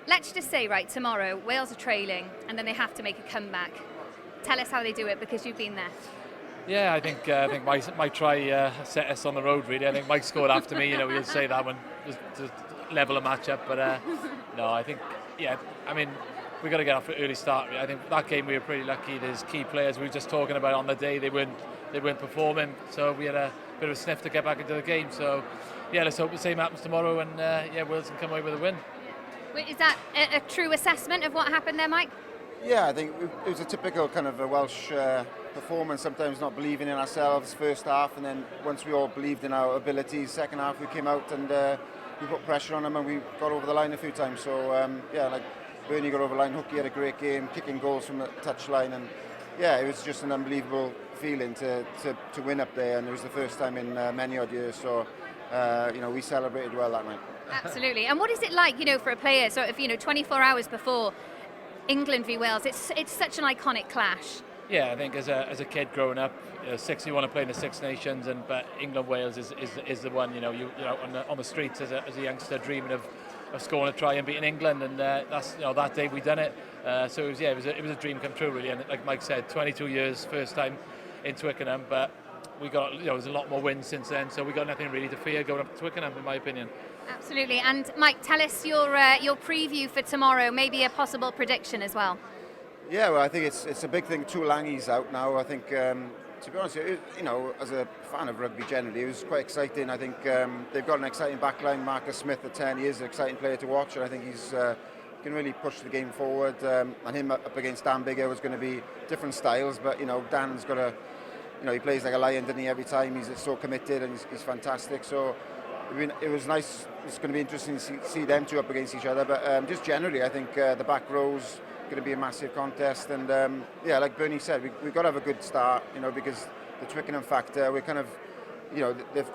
Let's just say, right, tomorrow, Wales are trailing, and then they have to make a comeback. Tell us how they do it, because you've been there. Yeah, I think my try set us on the road, really. I think Mike scored after me. We'll say that one just to level a match up. But no, I think, we got to get off an early start. I think that game we were pretty lucky. There's key players we were just talking about on the day, they weren't performing, so we had a bit of a sniff to get back into the game. So yeah, let's hope the same happens tomorrow, and Wales can come away with a win. Is that a true assessment of what happened there, Mike? Yeah, I think it was a typical kind of a Welsh performance, sometimes not believing in ourselves first half, and then once we all believed in our abilities, second half we came out and we put pressure on them and we got over the line a few times. So like Byrne got over the line, Hookie had a great game, kicking goals from the touchline, and yeah, it was just an unbelievable feeling to win up there, and it was the first time in many odd years, so we celebrated well that night. Absolutely. And what is it like, for a player, sort of, 24 hours before England v Wales? It's such an iconic clash. Yeah, I think as a kid growing up, you want to play in the Six Nations, but England Wales is the one. You're on the streets as a youngster dreaming of scoring a try and beating England, and that's that day we done it. So it was a dream come true, really. And like Mike said, 22 years, first time in Twickenham, but we got there's a lot more wins since then, so we got nothing really to fear going up to Twickenham, in my opinion. Absolutely. And Mike, tell us your preview for tomorrow, maybe a possible prediction as well. Yeah, well, I think it's a big thing. Tuolangi's out now. I think, to be honest, as a fan of rugby generally, it was quite exciting. I think they've got an exciting backline. Marcus Smith at 10 years, an exciting player to watch, and I think he's can really push the game forward. And him up against Dan Biggar was going to be different styles, but Dan's got a, he plays like a lion, doesn't he? Every time he's so committed and he's fantastic. So it was nice. It's going to be interesting to see them two up against each other. But just generally, I think the back row's going to be a massive contest. And like Bernie said, we've got to have a good start, because the Twickenham factor, we're kind of,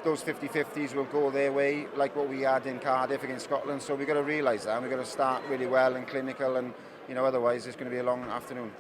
those 50-50s will go their way, like what we had in Cardiff against Scotland. So we've got to realise that, and we've got to start really well and clinical, and otherwise it's going to be a long afternoon.